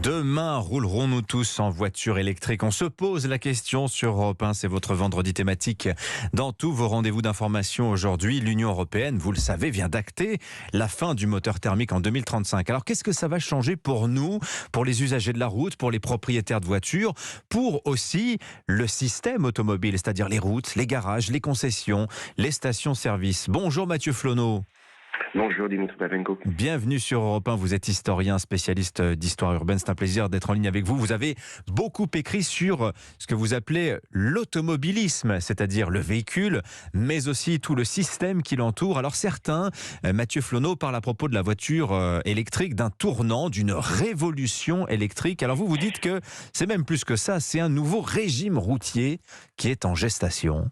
Demain, roulerons-nous tous en voiture électrique? On se pose la question sur Europe 1, c'est votre vendredi thématique. Dans tous vos rendez-vous d'information aujourd'hui, l'Union européenne, vous le savez, vient d'acter la fin du moteur thermique en 2035. Alors qu'est-ce que ça va changer pour nous, pour les usagers de la route, pour les propriétaires de voitures, pour aussi le système automobile, c'est-à-dire les routes, les garages, les concessions, les stations-service? Bonjour Mathieu Flonneau. Bonjour Dimitri Pavenko. Bienvenue sur Europe 1, vous êtes historien, spécialiste d'histoire urbaine, c'est un plaisir d'être en ligne avec vous. Vous avez beaucoup écrit sur ce que vous appelez l'automobilisme, c'est-à-dire le véhicule, mais aussi tout le système qui l'entoure. Alors certains, Mathieu Flonneau, parlent à propos de la voiture électrique, d'un tournant, d'une révolution électrique. Alors vous dites que c'est même plus que ça, c'est un nouveau régime routier qui est en gestation.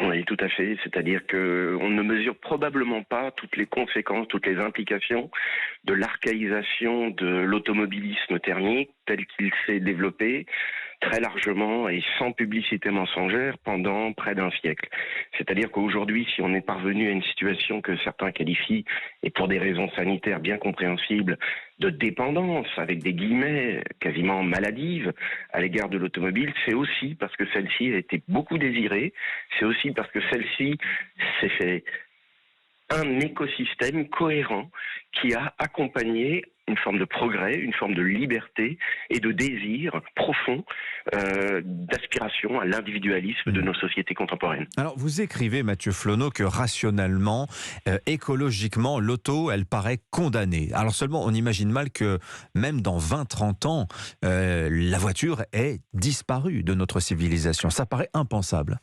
Oui, tout à fait. C'est-à-dire qu'on ne mesure probablement pas toutes les conséquences, toutes les implications de l'archaïsation de l'automobilisme thermique tel qu'il s'est développé très largement et sans publicité mensongère pendant près d'un siècle. C'est-à-dire qu'aujourd'hui, si on est parvenu à une situation que certains qualifient, et pour des raisons sanitaires bien compréhensibles, de dépendance, avec des guillemets quasiment maladive à l'égard de l'automobile, c'est aussi parce que celle-ci a été beaucoup désirée, c'est aussi parce que celle-ci s'est fait un écosystème cohérent qui a accompagné une forme de progrès, une forme de liberté et de désir profond d'aspiration à l'individualisme de nos sociétés contemporaines. Alors vous écrivez, Mathieu Flonneau, que rationnellement, écologiquement, l'auto, elle paraît condamnée. Alors seulement, on imagine mal que même dans 20-30 ans, la voiture ait disparu de notre civilisation. Ça paraît impensable.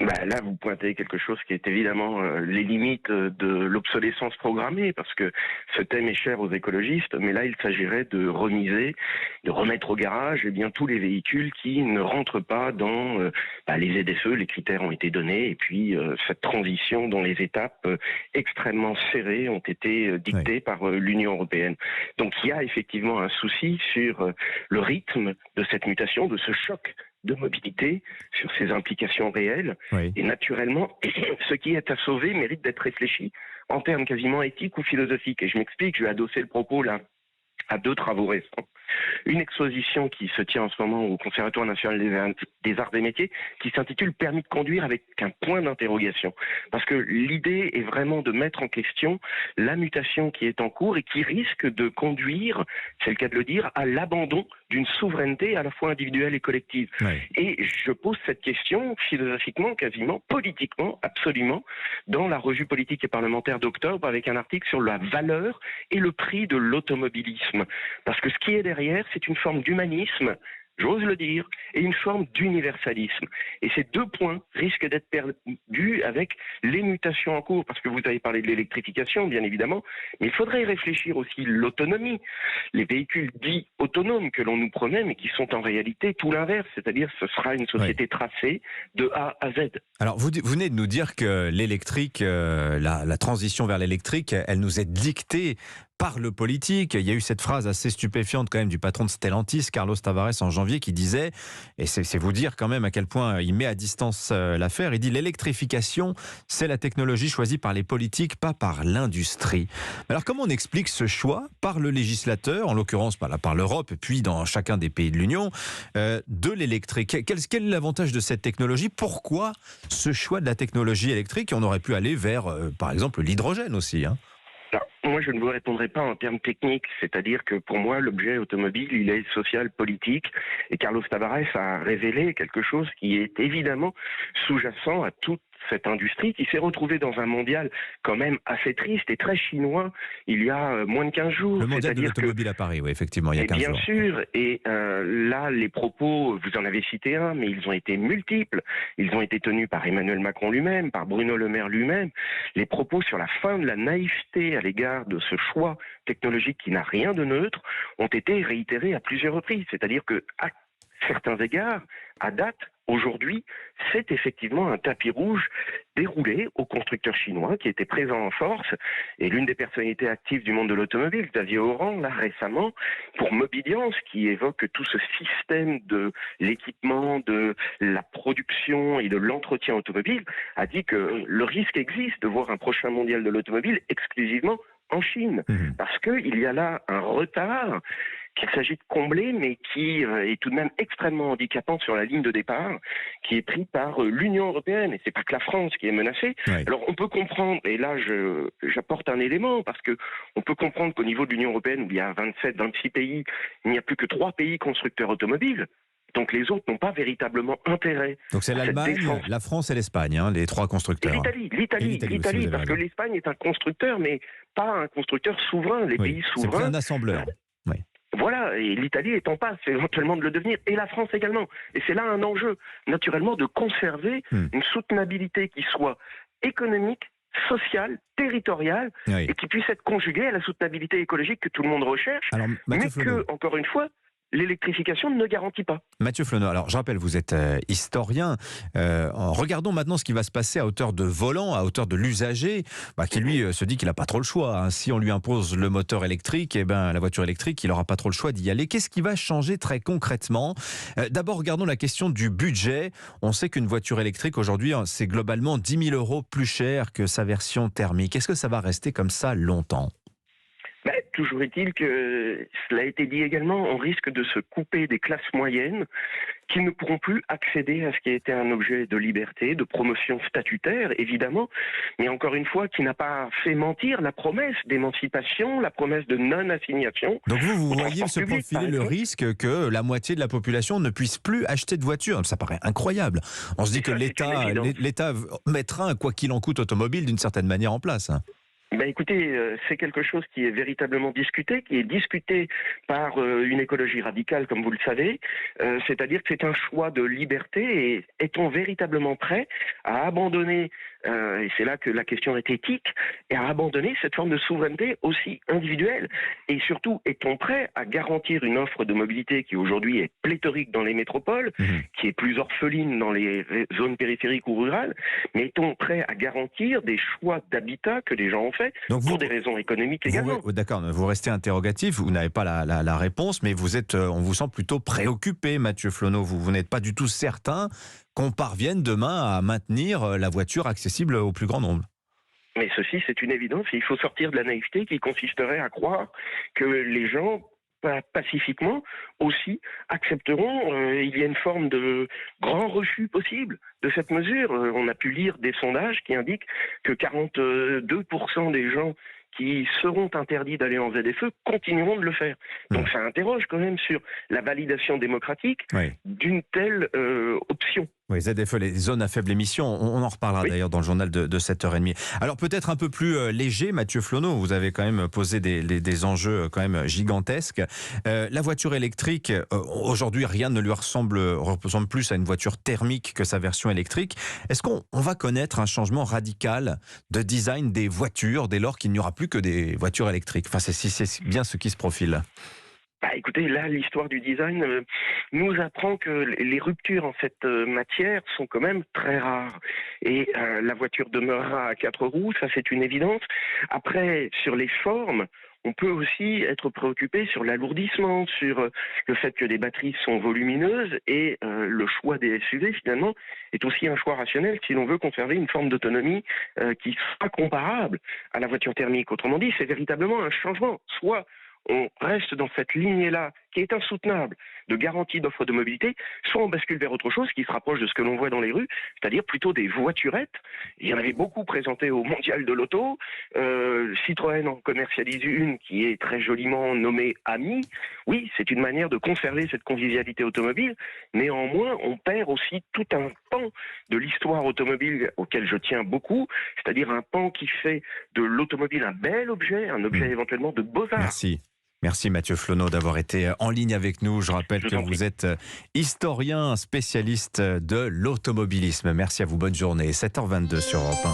Là, vous pointez quelque chose qui est évidemment les limites de l'obsolescence programmée, parce que ce thème est cher aux écologistes, mais là, il s'agirait de remiser, de remettre au garage tous les véhicules qui ne rentrent pas dans les ZSE, les critères ont été donnés, et puis cette transition dont les étapes extrêmement serrées ont été dictées par l'Union européenne. Donc il y a effectivement un souci sur le rythme de cette mutation, de ce choc de mobilité, sur ses implications réelles. Oui. Et naturellement, ce qui est à sauver mérite d'être réfléchi en termes quasiment éthiques ou philosophiques. Et je m'explique, je vais adosser le propos là à deux travaux récents. Une exposition qui se tient en ce moment au Conservatoire national des arts et métiers qui s'intitule « Permis de conduire » avec un point d'interrogation. Parce que l'idée est vraiment de mettre en question la mutation qui est en cours et qui risque de conduire, c'est le cas de le dire, à l'abandon d'une souveraineté à la fois individuelle et collective. Oui. Et je pose cette question philosophiquement, quasiment, politiquement, absolument, dans la revue politique et parlementaire d'octobre avec un article sur la valeur et le prix de l'automobilisme. Parce que ce qui est derrière, c'est une forme d'humanisme, j'ose le dire, et une forme d'universalisme. Et ces deux points risquent d'être perdus avec les mutations en cours, parce que vous avez parlé de l'électrification, bien évidemment, mais il faudrait y réfléchir aussi l'autonomie. Les véhicules dits autonomes que l'on nous promet, mais qui sont en réalité tout l'inverse, c'est-à-dire ce sera une société tracée de A à Z. Alors vous venez de nous dire que l'électrique, la transition vers l'électrique, elle nous est dictée par le politique. Il y a eu cette phrase assez stupéfiante quand même du patron de Stellantis, Carlos Tavares, en janvier, qui disait, et c'est vous dire quand même à quel point il met à distance l'affaire, il dit: l'électrification, c'est la technologie choisie par les politiques, pas par l'industrie. Alors comment on explique ce choix par le législateur, en l'occurrence par l'Europe, et puis dans chacun des pays de l'Union, de l'électrique? Quel est l'avantage de cette technologie? Pourquoi ce choix de la technologie électrique? On aurait pu aller vers, par exemple, l'hydrogène aussi, hein. Alors, moi, je ne vous répondrai pas en termes techniques, c'est-à-dire que pour moi, l'objet automobile, il est social, politique, et Carlos Tavares a révélé quelque chose qui est évidemment sous-jacent à toute cette industrie qui s'est retrouvée dans un mondial quand même assez triste et très chinois il y a moins de 15 jours. Le mondial de l'automobile à Paris, oui, effectivement, il y a 15 jours. Bien sûr, et là, les propos, vous en avez cité un, mais ils ont été multiples. Ils ont été tenus par Emmanuel Macron lui-même, par Bruno Le Maire lui-même. Les propos sur la fin de la naïveté à l'égard de ce choix technologique qui n'a rien de neutre ont été réitérés à plusieurs reprises. C'est-à-dire que, à certains égards, à date, aujourd'hui, c'est effectivement un tapis rouge déroulé aux constructeurs chinois qui étaient présents en force. Et l'une des personnalités actives du monde de l'automobile, Xavier Oran, là récemment, pour Mobiliance, qui évoque tout ce système de l'équipement, de la production et de l'entretien automobile, a dit que le risque existe de voir un prochain mondial de l'automobile exclusivement en Chine. Mhm. Parce qu'il y a là un retard qu'il s'agit de combler, mais qui est tout de même extrêmement handicapant sur la ligne de départ, qui est pris par l'Union européenne. Et c'est pas que la France qui est menacée. Oui. Alors on peut comprendre, et là j'apporte un élément, parce que on peut comprendre qu'au niveau de l'Union européenne, où il y a 27, 26 pays, il n'y a plus que 3 pays constructeurs automobiles. Donc les autres n'ont pas véritablement intérêt Donc c'est à cette l'Allemagne, défense. la France et l'Espagne, hein, les 3 Et constructeurs. l'Italie, Et l'Italie aussi, vous avez parce que raison. l'Espagne est un constructeur, mais pas un constructeur souverain. Les Oui, pays c'est plus souverains, un assembleur. Oui. voilà, et l'Italie est en passe éventuellement de le devenir, et la France également. Et c'est là un enjeu, naturellement, de conserver une soutenabilité qui soit économique, sociale, territoriale, Oui. et qui puisse être conjuguée à la soutenabilité écologique que tout le monde recherche, Alors, mais Mathieu Flonneau. que, encore une fois, l'électrification ne garantit pas. Mathieu Flonneau, alors je rappelle, vous êtes historien. Regardons maintenant ce qui va se passer à hauteur de volant, à hauteur de l'usager, qui lui se dit qu'il n'a pas trop le choix, hein. Si on lui impose le moteur électrique, eh ben, la voiture électrique, il n'aura pas trop le choix d'y aller. Qu'est-ce qui va changer très concrètement? D'abord, regardons la question du budget. On sait qu'une voiture électrique, aujourd'hui, c'est globalement 10 000 euros plus cher que sa version thermique. Est-ce que ça va rester comme ça longtemps? Toujours est-il que, cela a été dit également, on risque de se couper des classes moyennes qui ne pourront plus accéder à ce qui a été un objet de liberté, de promotion statutaire, évidemment, mais encore une fois, qui n'a pas fait mentir la promesse d'émancipation, la promesse de non-assignation. Donc vous au voyez transport se public, profiler par le exemple. risque que la moitié de la population ne puisse plus acheter de voiture. Ça paraît incroyable. On se dit Et que ça, c'est une évidence. l'État mettra un quoi qu'il en coûte automobile d'une certaine manière en place, hein. Écoutez, c'est quelque chose qui est véritablement discuté, qui est discuté par une écologie radicale, comme vous le savez. C'est-à-dire que c'est un choix de liberté. Et est-on véritablement prêt à abandonner, et c'est là que la question est éthique, et à abandonner cette forme de souveraineté aussi individuelle? Et surtout, est-on prêt à garantir une offre de mobilité qui aujourd'hui est pléthorique dans les métropoles, qui est plus orpheline dans les zones périphériques ou rurales, mais est-on prêt à garantir des choix d'habitat que les gens ont fait Donc pour des raisons économiques également? D'accord, vous restez interrogatif, vous n'avez pas la réponse, mais vous êtes, on vous sent plutôt préoccupé, Mathieu Flonneau. Vous n'êtes pas du tout certain qu'on parvienne demain à maintenir la voiture accessible au plus grand nombre. Mais ceci, c'est une évidence. Il faut sortir de la naïveté qui consisterait à croire que les gens, pacifiquement aussi, accepteront. Il y a une forme de grand refus possible de cette mesure. On a pu lire des sondages qui indiquent que 42% des gens qui seront interdits d'aller en ZFE continueront de le faire. Donc ça interroge quand même sur la validation démocratique d'une telle option. Oui, ZFE, les zones à faible émission, on en reparlera d'ailleurs dans le journal de 7h30. Alors peut-être un peu plus léger, Mathieu Flonneau, vous avez quand même posé des enjeux quand même gigantesques. La voiture électrique, aujourd'hui rien ne lui ressemble plus à une voiture thermique que sa version électrique. Est-ce qu'on va connaître un changement radical de design des voitures dès lors qu'il n'y aura plus que des voitures électriques? Enfin, c'est bien ce qui se profile. Écoutez, là, l'histoire du design nous apprend que les ruptures en cette matière sont quand même très rares. Et la voiture demeurera à 4 roues, ça c'est une évidence. Après, sur les formes, on peut aussi être préoccupé sur l'alourdissement, sur le fait que les batteries sont volumineuses, et le choix des SUV, finalement, est aussi un choix rationnel si l'on veut conserver une forme d'autonomie qui sera comparable à la voiture thermique. Autrement dit, c'est véritablement un changement. Soit on reste dans cette lignée-là, qui est insoutenable, de garantie d'offre de mobilité, soit on bascule vers autre chose qui se rapproche de ce que l'on voit dans les rues, c'est-à-dire plutôt des voiturettes. Il y en avait beaucoup présentées au Mondial de l'Auto. Citroën en commercialise une qui est très joliment nommée Ami. Oui, c'est une manière de conserver cette convivialité automobile. Néanmoins, on perd aussi tout un pan de l'histoire automobile auquel je tiens beaucoup, c'est-à-dire un pan qui fait de l'automobile un bel objet, un objet éventuellement de beaux-arts. Merci. Merci Mathieu Flonneau d'avoir été en ligne avec nous. Je rappelle que vous êtes historien, spécialiste de l'automobilisme. Merci à vous, bonne journée. 7h22 sur Europe 1.